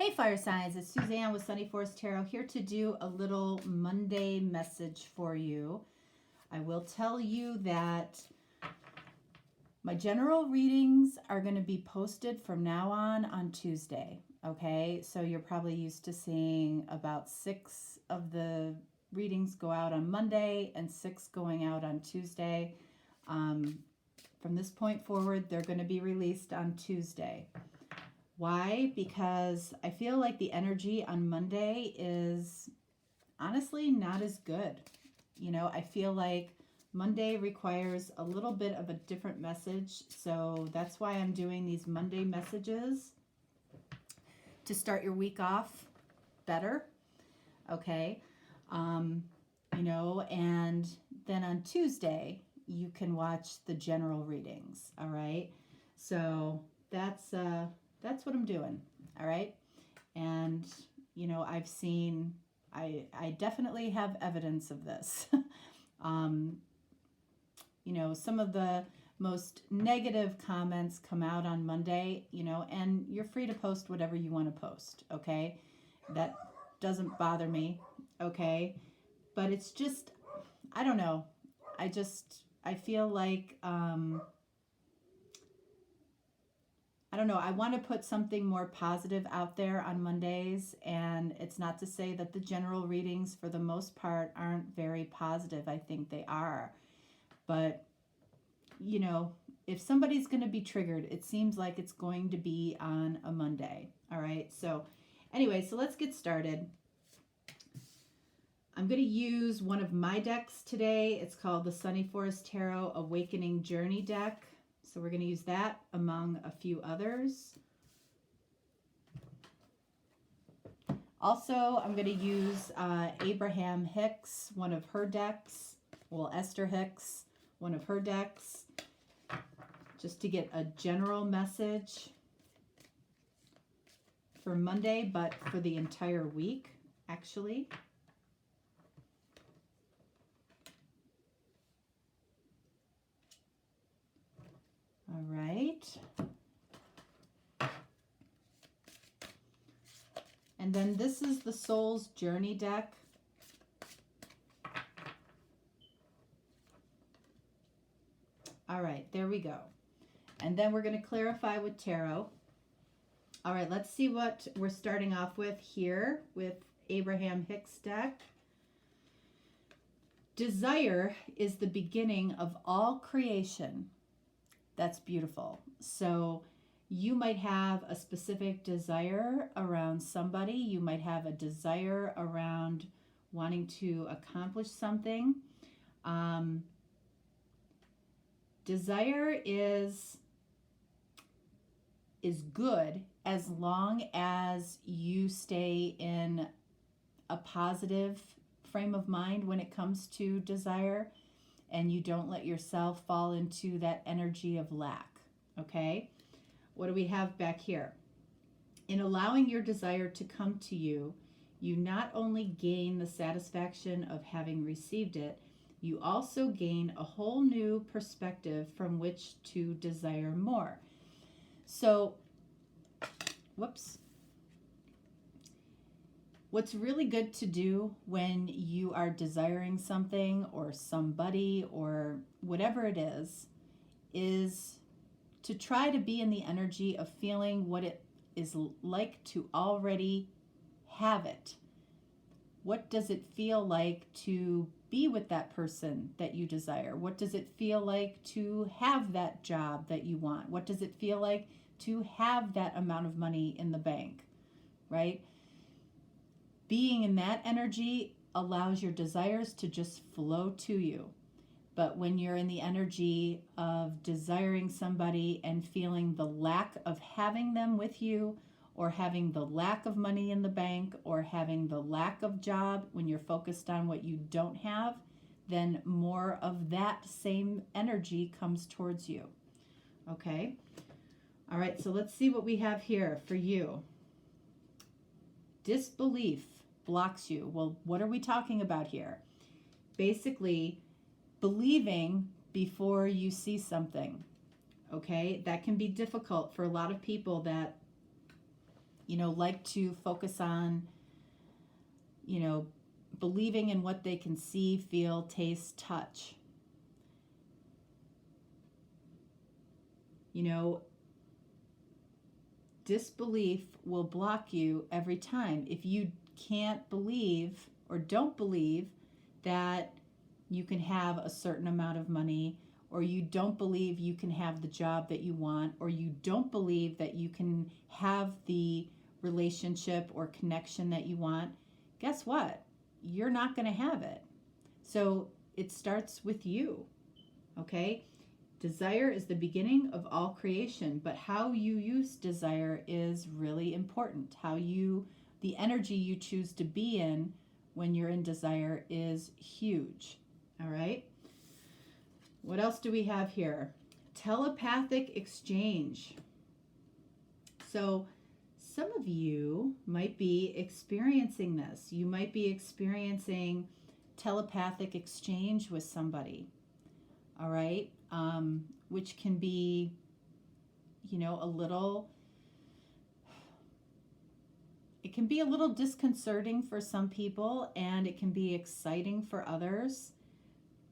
Hey fire signs, it's Suzanne with Sunny Forest Tarot here to do a little Monday message for you. I will tell you that my general readings are going to be posted from now on Tuesday. Okay, so you're probably used to seeing about 6 of the readings go out on Monday and 6 going out on Tuesday. From this point forward, they're going to be released on Tuesday. Why? Because I feel like the energy on Monday is honestly not as good. You know, I feel like Monday requires a little bit of a different message. So that's why I'm doing these Monday messages to start your week off better. Okay. You know, and then on Tuesday, you can watch the general readings. All right. So that's what I'm doing. All right. And, you know, I definitely have evidence of this. You know, some of the most negative comments come out on Monday, you know, and you're free to post whatever you want to post. Okay. That doesn't bother me. Okay. But it's just, I don't know. I feel like, I don't know, I want to put something more positive out there on Mondays, and it's not to say that the general readings for the most part aren't very positive. I think they are. But, you know, if somebody's going to be triggered, it seems like it's going to be on a Monday. All right. So anyway, so let's get started. I'm going to use one of my decks today. It's called the Sunny Forest Tarot Awakening Journey deck. So we're going to use that among a few others. Also, I'm going to use Abraham Hicks, one of her decks. Well, Esther Hicks, one of her decks. Just to get a general message for Monday, but for the entire week, actually. All right. And then this is the Soul's Journey deck. All right, there we go. And then we're going to clarify with tarot. All right, let's see what we're starting off with here with Abraham Hicks deck. Desire is the beginning of all creation. That's beautiful. So you might have a specific desire around somebody. You might have a desire around wanting to accomplish something. Desire is good as long as you stay in a positive frame of mind when it comes to desire, and you don't let yourself fall into that energy of lack. Okay? What do we have back here? In allowing your desire to come to you, you not only gain the satisfaction of having received it, you also gain a whole new perspective from which to desire more. So, what's really good to do when you are desiring something or somebody or whatever it is to try to be in the energy of feeling what it is like to already have it. What does it feel like to be with that person that you desire? What does it feel like to have that job that you want? What does it feel like to have that amount of money in the bank, right? Being in that energy allows your desires to just flow to you. But when you're in the energy of desiring somebody and feeling the lack of having them with you, or having the lack of money in the bank, or having the lack of job, when you're focused on what you don't have, then more of that same energy comes towards you. Okay? All right, so let's see what we have here for you. Disbelief blocks you. Well, what are we talking about here? Basically, believing before you see something. Okay? That can be difficult for a lot of people that, like to focus on, believing in what they can see, feel, taste, touch. Disbelief will block you every time. If you can't believe or don't believe that you can have a certain amount of money, or you don't believe you can have the job that you want, or you don't believe that you can have the relationship or connection that you want, guess what? You're not going to have it. So it starts with you, okay? Desire is the beginning of all creation, but how you use desire is really important. The energy you choose to be in when you're in desire is huge, all right? What else do we have here? Telepathic exchange. So some of you might be experiencing this. You might be experiencing telepathic exchange with somebody, all right? Which can be, it can be a little disconcerting for some people, and it can be exciting for others,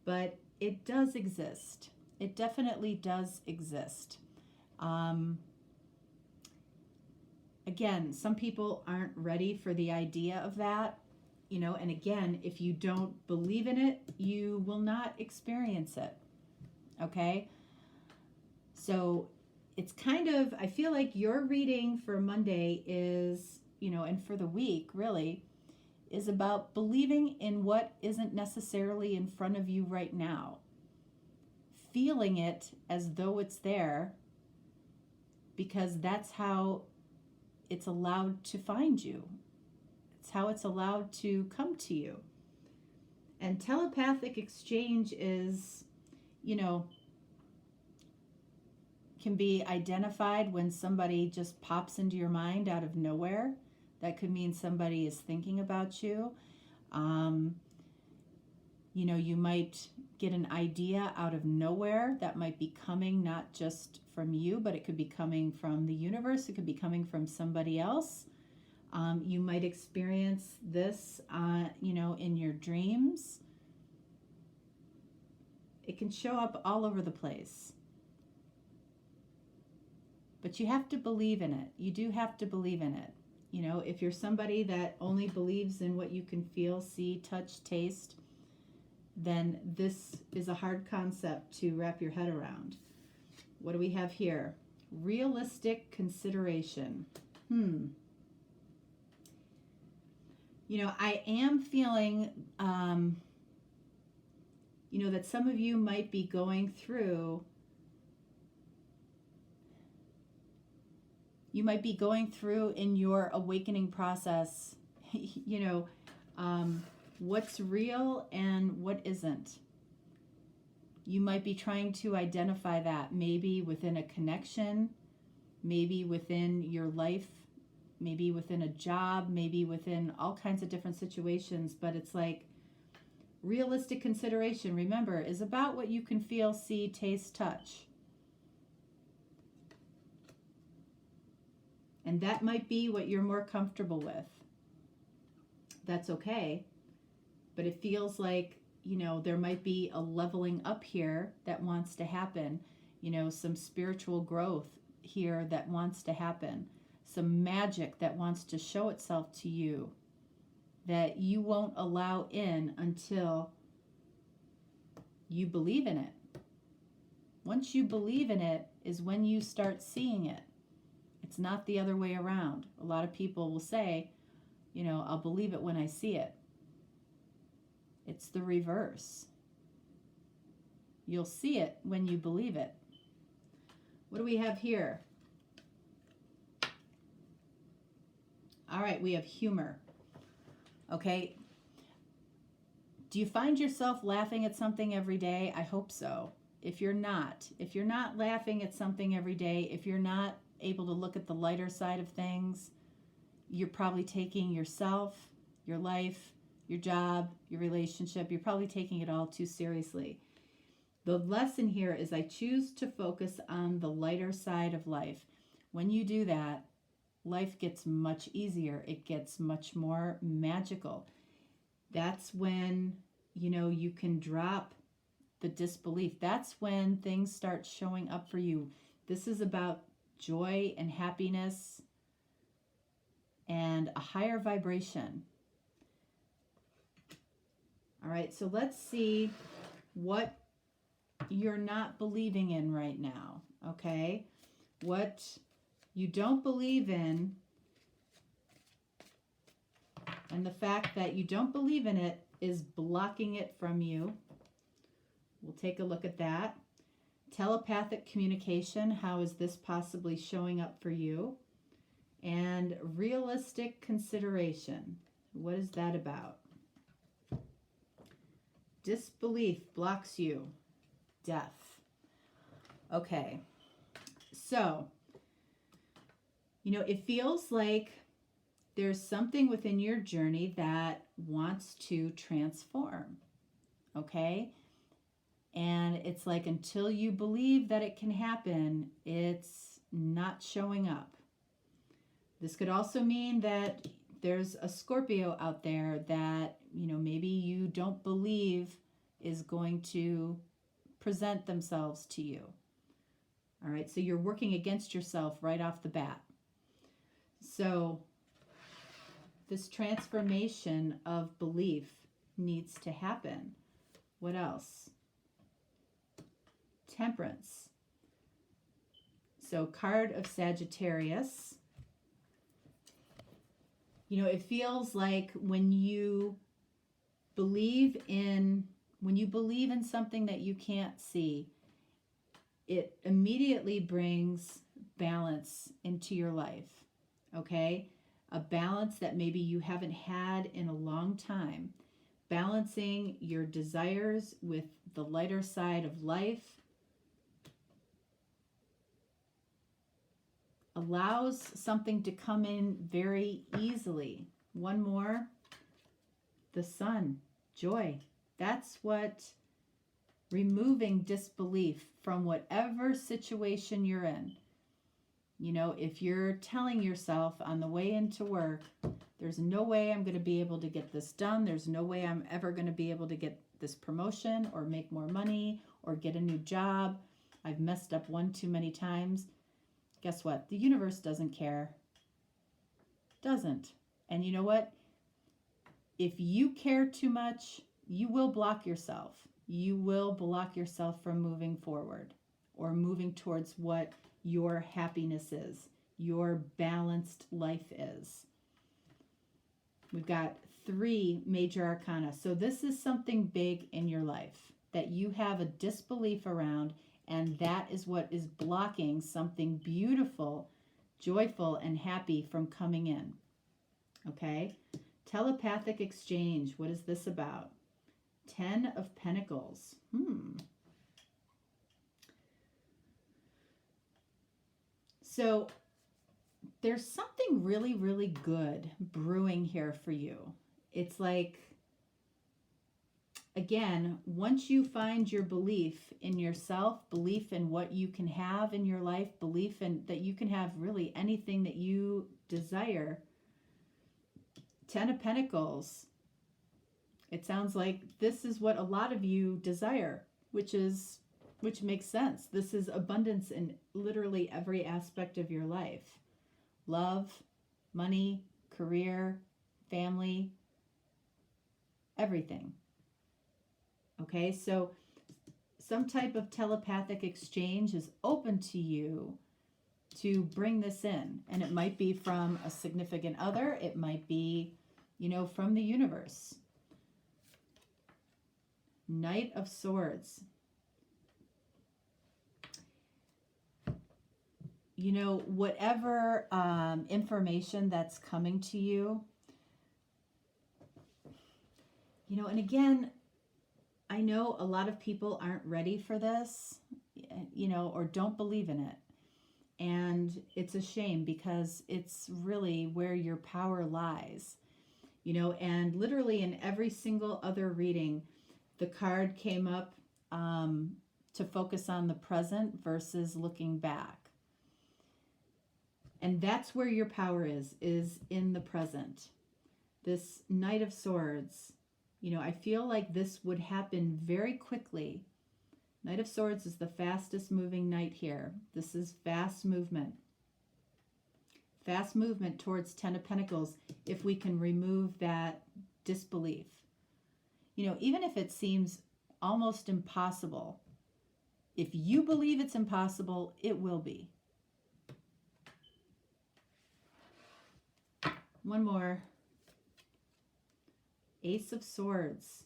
but it does exist. It definitely does exist. Again, some people aren't ready for the idea of that, and again, if you don't believe in it, you will not experience it. Okay? So it's kind of, I feel like your reading for Monday is, and for the week really, is about believing in what isn't necessarily in front of you right now. Feeling it as though it's there, because that's how it's allowed to find you. It's how it's allowed to come to you. And telepathic exchange is, can be identified when somebody just pops into your mind out of nowhere. That could mean somebody is thinking about you. You might get an idea out of nowhere that might be coming not just from you, but it could be coming from the universe. It could be coming from somebody else. You might experience this, in your dreams. It can show up all over the place. But you have to believe in it. You do have to believe in it. If you're somebody that only believes in what you can feel, see, touch, taste, then this is a hard concept to wrap your head around. What do we have here? Realistic consideration. I am feeling, that some of you might be going through, in your awakening process, what's real and what isn't. You might be trying to identify that, maybe within a connection, maybe within your life, maybe within a job, maybe within all kinds of different situations. But it's like realistic consideration, remember, is about what you can feel, see, taste, touch. And that might be what you're more comfortable with. That's okay. But it feels like, there might be a leveling up here that wants to happen. Some spiritual growth here that wants to happen. Some magic that wants to show itself to you that you won't allow in until you believe in it. Once you believe in it is when you start seeing it. It's not the other way around. A lot of people will say, I'll believe it when I see it. It's the reverse. You'll see it when you believe it. What do we have here? All right, we have humor. Okay. Do you find yourself laughing at something every day? I hope so. If you're not laughing at something every day, if you're not able to look at the lighter side of things, you're probably taking yourself, your life, your job, your relationship, you're probably taking it all too seriously. The lesson here is I choose to focus on the lighter side of life. When you do that, life gets much easier. It gets much more magical. That's when, you can drop the disbelief. That's when things start showing up for you. This is about joy and happiness and a higher vibration. All right, so let's see what you're not believing in right now, okay? What you don't believe in, and the fact that you don't believe in it is blocking it from you. We'll take a look at that. Telepathic communication, how is this possibly showing up for you? And realistic consideration, what is that about? Disbelief blocks you. Death. Okay, so, it feels like there's something within your journey that wants to transform, okay? And it's like until you believe that it can happen, it's not showing up. This could also mean that there's a Scorpio out there that, maybe you don't believe is going to present themselves to you. All right, so you're working against yourself right off the bat. So this transformation of belief needs to happen. What else? Temperance. So card of Sagittarius. It feels like when you believe in something that you can't see, it immediately brings balance into your life, okay? A balance that maybe you haven't had in a long time. Balancing your desires with the lighter side of life allows something to come in very easily. One more, the sun, joy. That's what removing disbelief from whatever situation you're in. If you're telling yourself on the way into work, there's no way I'm going to be able to get this done. There's no way I'm ever going to be able to get this promotion or make more money or get a new job. I've messed up one too many times. Guess what? The universe doesn't care. Doesn't. And you know what? If you care too much, you will block yourself. You will block yourself from moving forward or moving towards what your happiness is, your balanced life is. We've got 3 major arcana. So this is something big in your life that you have a disbelief around, and that is what is blocking something beautiful, joyful, and happy from coming in. Okay? Telepathic exchange. What is this about? 10 of Pentacles. So there's something really, really good brewing here for you. It's like, again, once you find your belief in yourself, belief in what you can have in your life, belief in that you can have really anything that you desire. 10 of Pentacles. It sounds like this is what a lot of you desire, which makes sense. This is abundance in literally every aspect of your life. Love, money, career, family, everything. Okay, so some type of telepathic exchange is open to you to bring this in. And it might be from a significant other. It might be, from the universe. Knight of Swords. Whatever information that's coming to you, and again, I know a lot of people aren't ready for this, or don't believe in it. And it's a shame because it's really where your power lies, and literally in every single other reading, the card came up to focus on the present versus looking back. And that's where your power is in the present. This Knight of Swords, you know, I feel like this would happen very quickly. Knight of Swords is the fastest moving knight here. This is fast movement. Fast movement towards Ten of Pentacles if we can remove that disbelief. You know, even if it seems almost impossible, if you believe it's impossible, it will be. One more. Ace of Swords.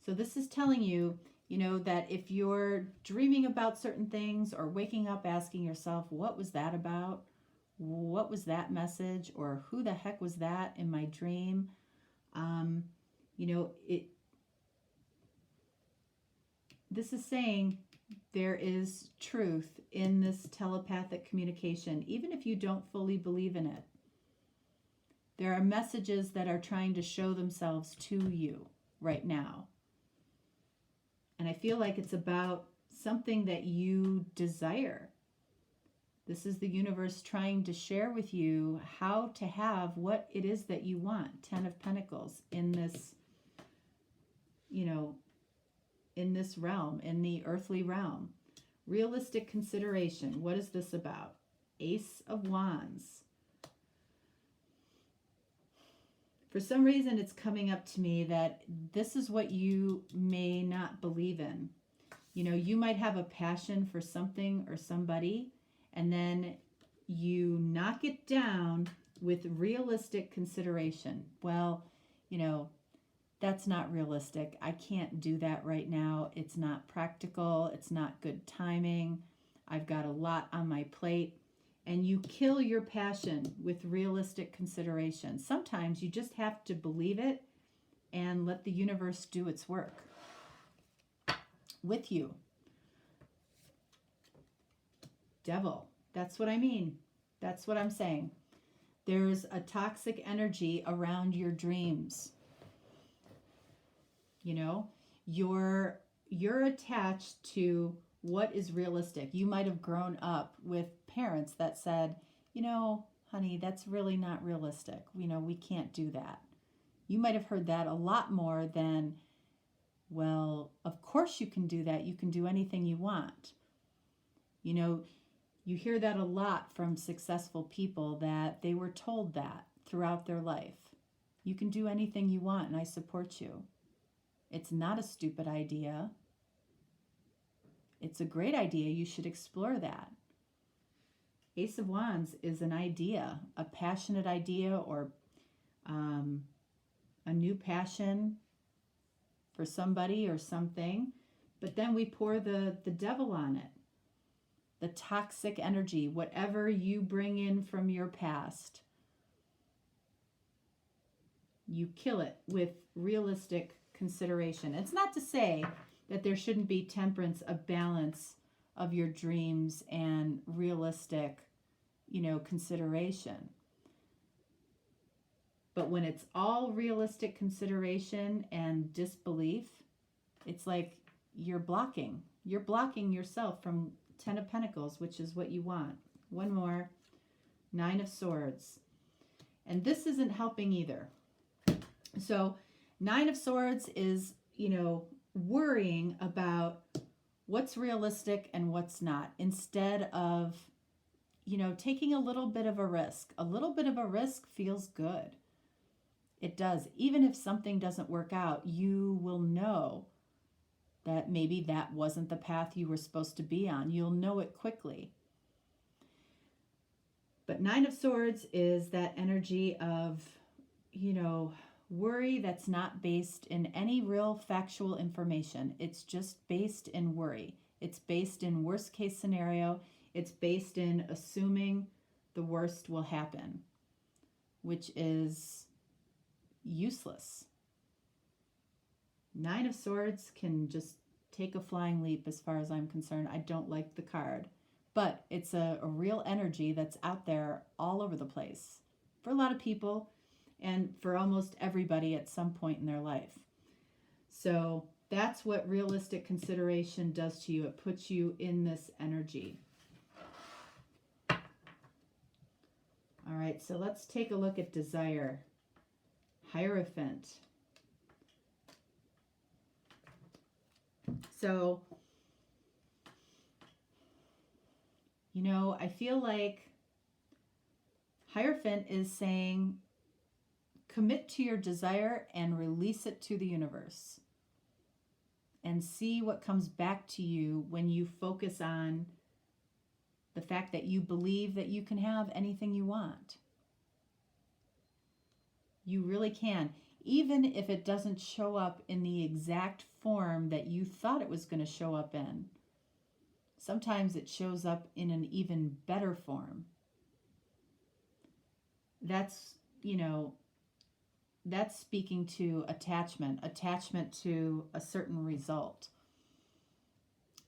So this is telling you, you know, that if you're dreaming about certain things or waking up asking yourself, what was that about? What was that message? Or who the heck was that in my dream? You know, this is saying there is truth in this telepathic communication, even if you don't fully believe in it. There are messages that are trying to show themselves to you right now. And I feel like it's about something that you desire. This is the universe trying to share with you how to have what it is that you want. Ten of Pentacles in this, you know, in this realm, in the earthly realm. Realistic consideration. What is this about? Ace of Wands. For some reason, it's coming up to me that this is what you may not believe in. You know, you might have a passion for something or somebody, and then you knock it down with realistic consideration. Well, you know, that's not realistic. I can't do that right now. It's not practical. It's not good timing. I've got a lot on my plate. And you kill your passion with realistic consideration. Sometimes you just have to believe it and let the universe do its work with you. Devil. That's what I mean. That's what I'm saying. There's a toxic energy around your dreams. You know, you're attached to what is realistic. You might have grown up with parents that said, you know, honey, that's really not realistic. You know, we can't do that. You might have heard that a lot more than, well, of course you can do that. You can do anything you want. You know, you hear that a lot from successful people, that they were told that throughout their life. You can do anything you want and I support you. It's not a stupid idea. It's a great idea. You should explore that. Ace of Wands is an idea, a passionate idea, or a new passion for somebody or something. But then we pour the devil on it. The toxic energy, whatever you bring in from your past, you kill it with realistic consideration. It's not to say that there shouldn't be temperance, a balance of your dreams and realistic, you know, consideration. But when it's all realistic consideration and disbelief, it's like you're blocking yourself from Ten of Pentacles, which is what you want. One more. Nine of Swords. And this isn't helping either. So Nine of Swords is, you know, worrying about what's realistic and what's not, instead of, you know, taking a little bit of a risk. A little bit of a risk feels good. It does. Even if something doesn't work out, you will know that maybe that wasn't the path you were supposed to be on. You'll know it quickly. But Nine of Swords is that energy of, you know, worry that's not based in any real factual information. It's just based in worry. It's based in worst case scenario. It's based in assuming the worst will happen, which is useless. Nine of Swords can just take a flying leap as far as I'm concerned. I don't like the card, but it's a real energy that's out there all over the place for a lot of people and for almost everybody at some point in their life. So that's what realistic consideration does to you. It puts you in this energy. All right, so let's take a look at desire. Hierophant. So, you know, I feel like Hierophant is saying, commit to your desire and release it to the universe. And see what comes back to you when you focus on the fact that you believe that you can have anything you want. You really can, even if it doesn't show up in the exact form that you thought it was going to show up in. Sometimes it shows up in an even better form. That's, you know, that's speaking to attachment to a certain result.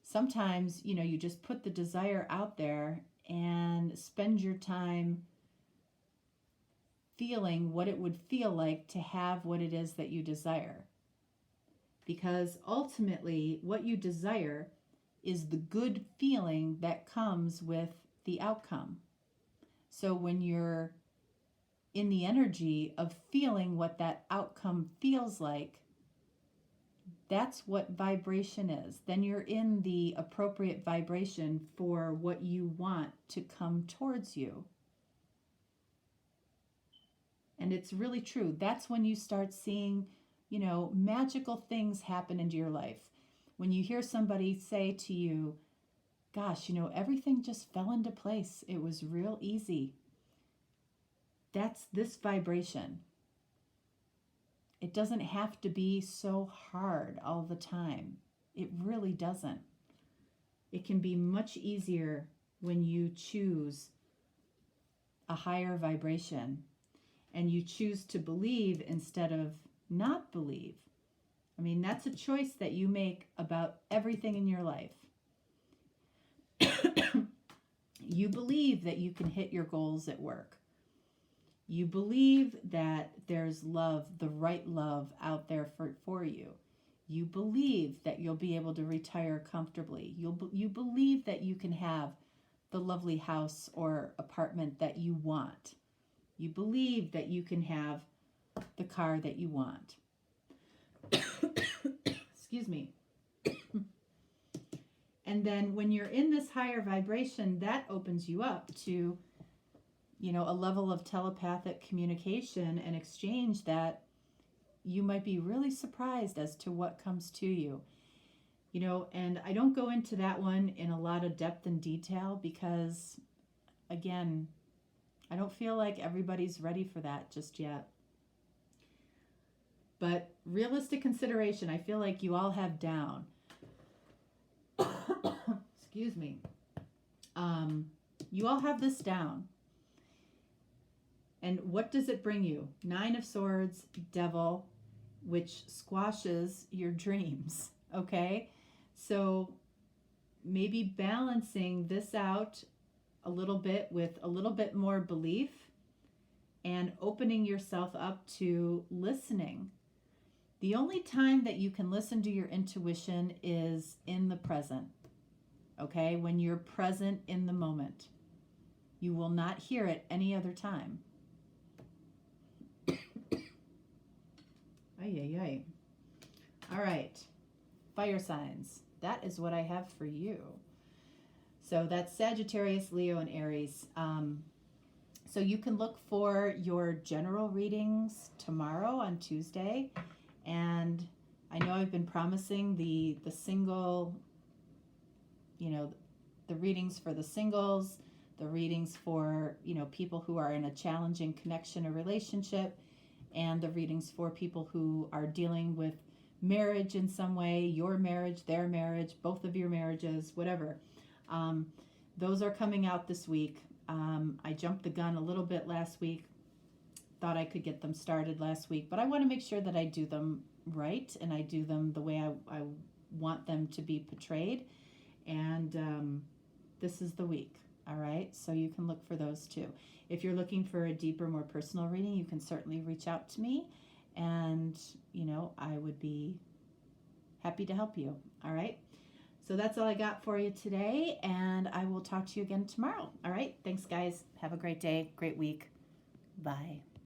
Sometimes, you know, you just put the desire out there and spend your time feeling what it would feel like to have what it is that you desire. Because ultimately, what you desire is the good feeling that comes with the outcome. So when you're in the energy of feeling what that outcome feels like, that's what vibration is. Then you're in the appropriate vibration for what you want to come towards you. And it's really true. That's when you start seeing, you know, magical things happen into your life. When you hear somebody say to you, gosh, you know, everything just fell into place. It was real easy. That's this vibration. It doesn't have to be so hard all the time. It really doesn't. It can be much easier when you choose a higher vibration and you choose to believe instead of not believe. I mean, that's a choice that you make about everything in your life. You believe that you can hit your goals at work. You believe that there's love, the right love out there for you. You believe that you'll be able to retire comfortably. You believe that you can have the lovely house or apartment that you want. You believe that you can have the car that you want. Excuse me. And then when you're in this higher vibration, that opens you up to, you know, a level of telepathic communication and exchange that you might be really surprised as to what comes to you. You know, and I don't go into that one in a lot of depth and detail because, again, I don't feel like everybody's ready for that just yet. But realistic consideration, I feel like you all have down. Excuse me. You all have this down. And what does it bring you? 9 of Swords, Devil, which squashes your dreams, okay? So maybe balancing this out a little bit with a little bit more belief and opening yourself up to listening. The only time that you can listen to your intuition is in the present, okay? When you're present in the moment. You will not hear it any other time. Ay, ay, ay. All right. Fire signs. That is what I have for you. So that's Sagittarius, Leo, and Aries. So you can look for your general readings tomorrow on Tuesday. And I know I've been promising the single, you know, the readings for the singles, the readings for, you know, people who are in a challenging connection or relationship, and the readings for people who are dealing with marriage in some way, your marriage, their marriage, both of your marriages, whatever. Those are coming out this week. I jumped the gun a little bit last week. Thought I could get them started last week, but I want to make sure that I do them right and I do them the way I want them to be portrayed. And this is the week. All right. So you can look for those too. If you're looking for a deeper, more personal reading, you can certainly reach out to me and, you know, I would be happy to help you. All right. So that's all I got for you today, and I will talk to you again tomorrow. All right. Thanks, guys. Have a great day, great week. Bye.